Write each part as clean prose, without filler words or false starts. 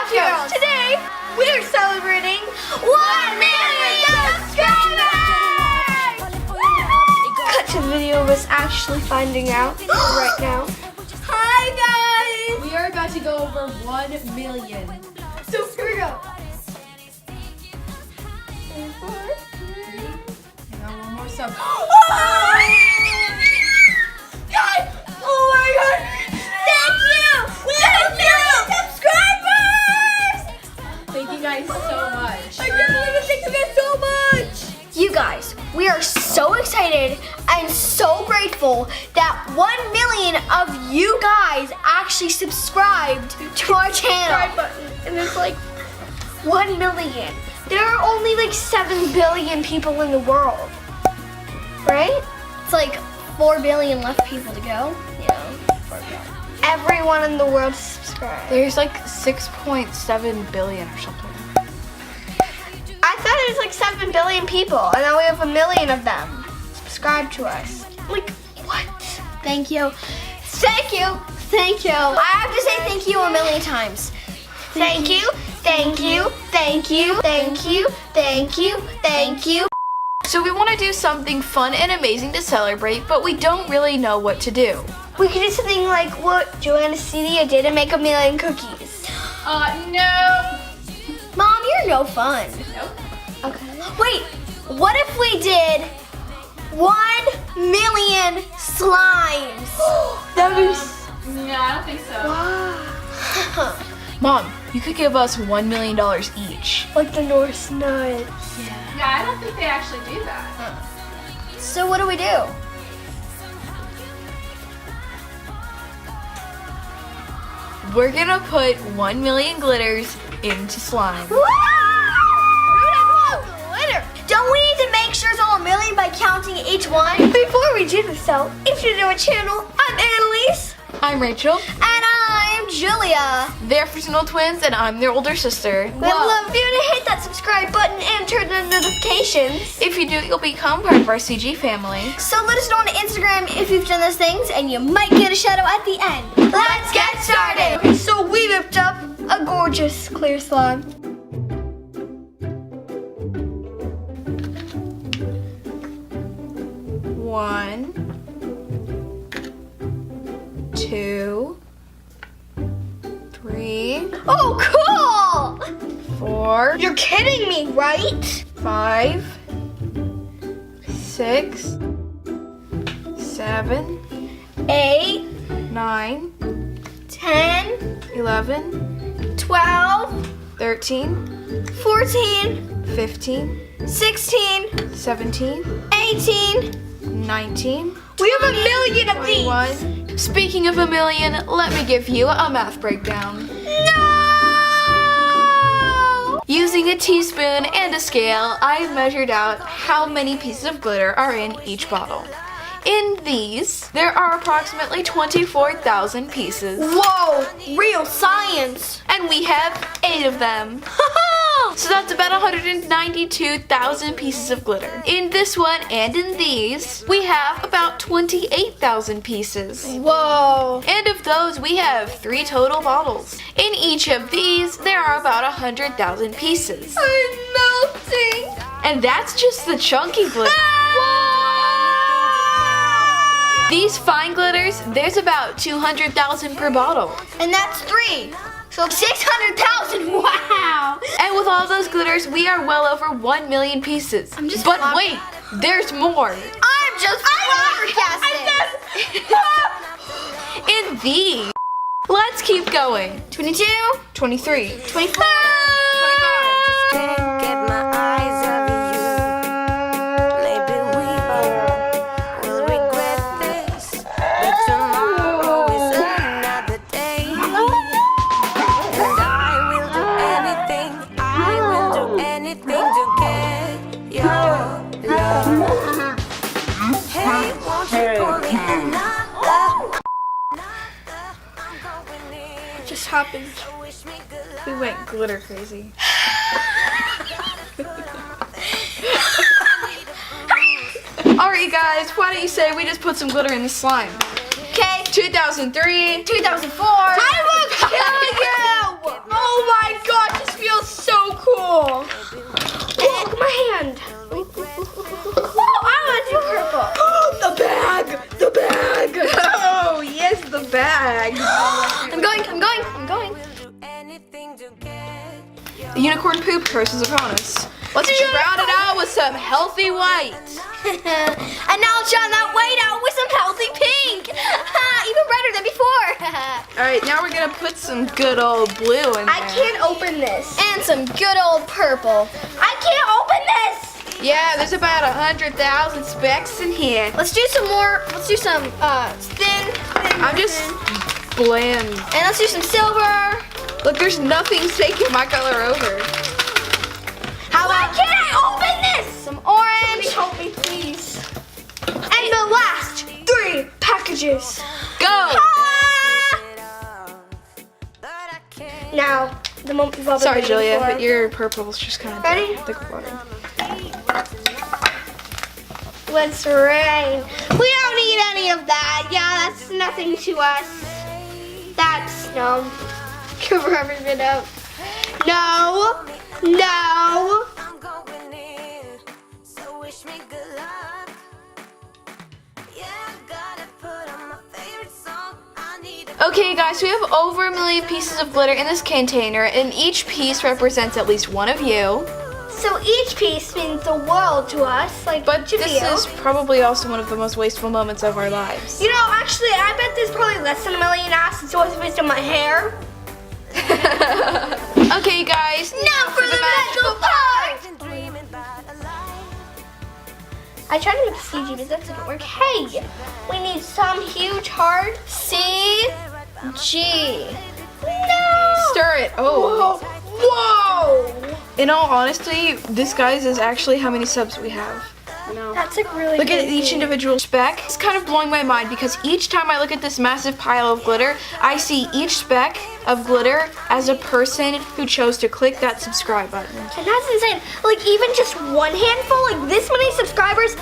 Monty Girls. Today, we're celebrating 1 million subscribers! Cut to video of us actually finding out right now. Hi, guys! We are about to go over 1 million. So, here we go. Hang on, one more sub. Guys! Oh my god! Thank you! 1 million subscribers! Thank you guys so much. I can't believe it. Thank you guys so much! You guys, we are so excited and so grateful that 1 million of you guys actually subscribed to our channel. And it's like 1 million. There are only like 7 billion people in the world, right? It's like 4 billion left people to go. Everyone in the world subscribed. There's like 6.7 billion or something. I thought it was like 7 billion people, and now we have 1 million of them subscribe to us. Like, what? Thank you. Thank you. Thank you. I have to say thank you 1 million times. Thank you. Thank you. Thank you. Thank you. Thank you. Thank you. So we want to do something fun and amazing to celebrate, but we don't really know what to do. We could do something like what Joanna Cedia did and make 1 million cookies. No. Mom, you're no fun. Nope. Okay. Wait, what if we did 1 million slimes? That would be Yeah, I don't think so. wow. Mom, you could give us $1 million each. Like the Norse nuts. Yeah, I don't think they actually do that. So what do we do? We're gonna put 1 million glitters into slime. Woo! Glitter. Don't we need to make sure it's all 1 million by counting each one? Before we do this though, introduce our channel. I'm Annalise. I'm Rachel. And I'm Julia. They're fraternal twins, and I'm their older sister. We'd love you to hit that subscribe button and turn on notifications. If you do, you'll become part of our CG family. So let us know on Instagram if you've done those things, and you might get a shout out at the end. Let's get started. Okay, so we whipped up a gorgeous clear slime. One, 2, 3, Oh, cool! 4, You're kidding me, right? 5, 6, 7, 8, 9, 10, 11, 12, 13, 14, 15, 16, 17, 18. 19, We have 1 million of these. 21. Speaking of 1 million, let me give you a math breakdown. No! Using a teaspoon and a scale, I measured out how many pieces of glitter are in each bottle. In these, there are approximately 24,000 pieces, Whoa, real science. and we have 8 of them. So that's about 192,000 pieces of glitter. In this one and in these, we have about 28,000 pieces. Whoa. And of those, we have 3 total bottles. In each of these, there are about 100,000 pieces. I'm melting. And that's just the chunky glitter. These fine glitters, there's about 200,000 per bottle. And that's 3. So 600,000. Wow. And with all those glitters, we are well over 1 million pieces. But wait, there's more. I'm just flabbergasted. In these, let's keep going. 22, 23, 24. 25. Can't get my eyes off you. Maybe we will regret this, but tomorrow is another day. And I will do anything to get your love. Hey, won't you pull me another? What just happened? We went glitter crazy. Alright, you guys, why don't you say we just put some glitter in the slime? Okay. 2003. 2004. I will kill you. Oh my anything to get your The unicorn poop curse is upon us. Let's drown it out with some healthy white. And now I'll drown that white out with some healthy pink. Even brighter than before. All right, now we're gonna put some good old blue in there. I can't open this. And some good old purple. I can't open this. Yeah, there's about 100,000 specks in here. Let's do some more. Let's do some thin. I'm just bland. And let's do some silver. Look, there's nothing taking my color over. Why can't I open this? Some orange. Help me, please. And the last 3 packages. Go! Ah! it off. But I can't. Now, the moment we've all been Sorry, waiting Julia, for. but your purple's just kind of Ready? thick water. Let's rain. We don't need any of that. Yeah, that's nothing to us. That's no. Cover everything up. No. No. I'm going in, so wish me good luck. Yeah, I gotta put on my favorite song. I need a Okay, guys, we have over 1 million pieces of glitter in this container, and each piece represents at least one of you. So each piece means the world to us, like But each of this you. is probably also one of the most wasteful moments of our lives. You know, actually, I bet there's probably less than 1 million since it was based on my hair. Okay, guys, Now for the magical part. been dreaming about a life. I tried to make CG, but that didn't work. Hey, we need some huge heart. C, G. No. Stir it. Oh. Whoa. In all honesty, this, guys, is actually how many subs we have. That's like really Look at crazy. each individual speck. It's kind of blowing my mind because each time I look at this massive pile of glitter, I see each speck of glitter as a person who chose to click that subscribe button. And that's insane. Like even just one handful, like this many subscribers,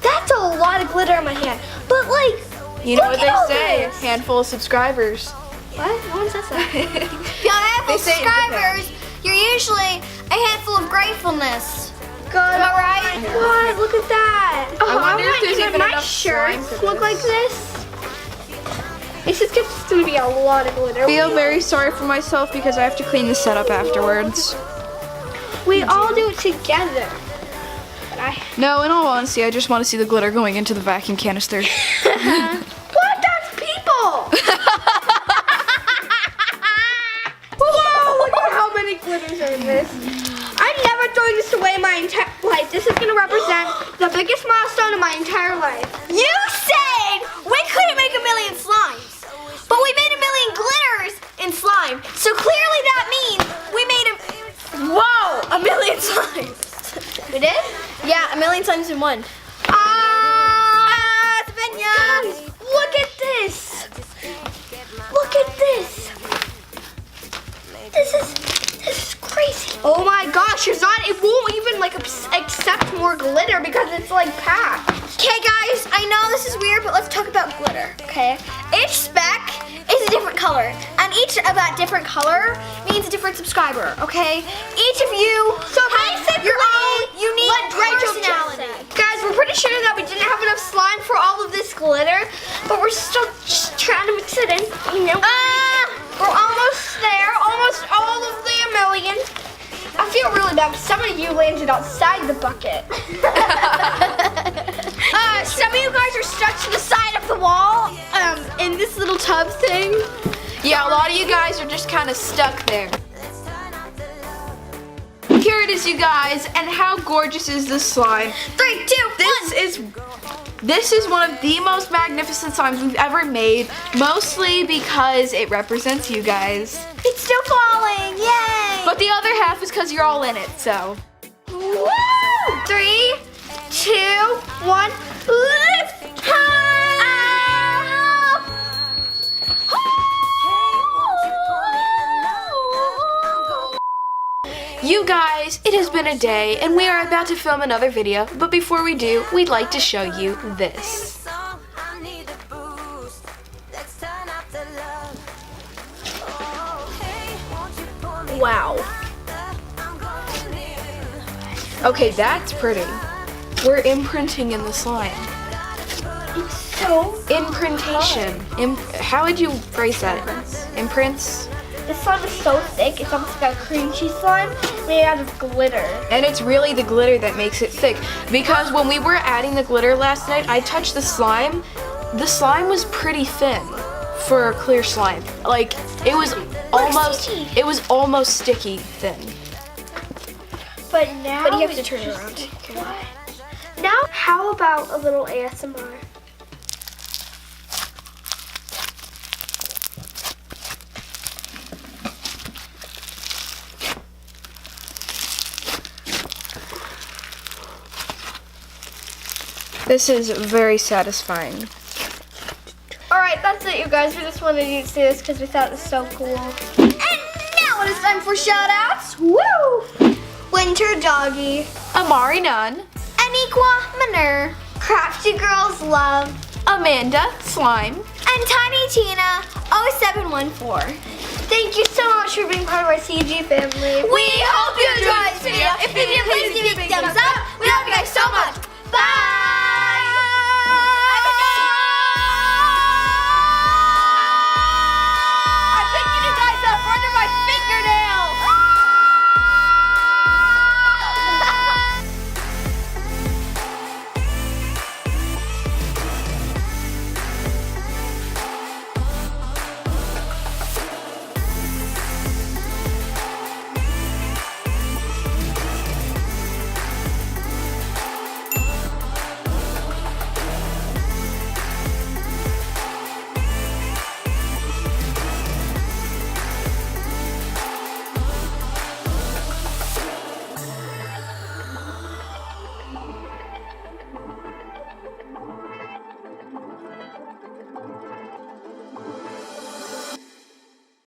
that's a lot of glitter on my hand. But like, You know look what at all they say, this. handful of subscribers. What? No one says that. If you have a handful They of say it in Japan. subscribers, you're usually a handful of gratefulness. Good. Am I right? What? Look at that. I wonder if there's even my enough slime shirts for look this. like this. It's just gonna be a lot of glitter. I feel very sorry for myself because I have to clean the setup afterwards. We all do it together. But I. No, in all honesty, I just want to see the glitter going into the vacuum canister. What? That's people. Whoa! Look at how many glitters are in this. I'm never throwing this away my entire life. This is gonna represent the biggest milestone of my entire life. You said we couldn't make 1 million slimes, but we made 1 million glitters in slime. So clearly that means we made a 1 million slimes. We did? Yeah, 1 million slimes in one. Svenja! Look at this! Look at this! This is crazy. Oh my gosh, it's not, it won't even like accept more glitter because it's like packed. Okay guys, I know this is weird, but let's talk about glitter, okay? Each speck is a different color, and each of that different color means a different subscriber, okay? Each of you has your own unique personality. Guys, we're pretty sure that we didn't have enough slime for all of this glitter, but we're still just trying to mix it in, you know? We're almost there, almost all of the 1 million. I feel really bad. Some of you landed outside the bucket. Some of you guys are stuck to the side of the wall in this little tub thing. Yeah, a lot of you guys are just kind of stuck there. Here it is, you guys, and how gorgeous is this slime? 3, 2, 1. This is one of the most magnificent slimes we've ever made, mostly because it represents you guys. It's still falling. Yay! But the other half is because you're all in it, so. Woo! 3, 2, 1. Lift high! You guys, it has been a day, and we are about to film another video, but before we do, we'd like to show you this. Wow. Okay, that's pretty. We're imprinting in the slime. So Imprintation. How would you phrase that? Imprints? This slime is so thick, it's almost like a cream cheese slime made out of glitter. And it's really the glitter that makes it thick. Because when we were adding the glitter last night, I touched the slime. The slime was pretty thin for clear slime. Like it was almost sticky thin. But now But you have to turn it around. What? Now, how about a little ASMR? This is very satisfying. Alright, that's it, you guys. We just wanted you to see this because we thought it was so cool. And now it is time for shout-outs. Woo! Winter Doggy, Amari Nunn, Aniqua Manur, Crafty Girls Love, Amanda Slime, and Tiny Tina 0714. Thank you so much for being part of our CG family. We hope you enjoyed this video. If you did, please give it a big thumbs up. We love you guys so much. Bye!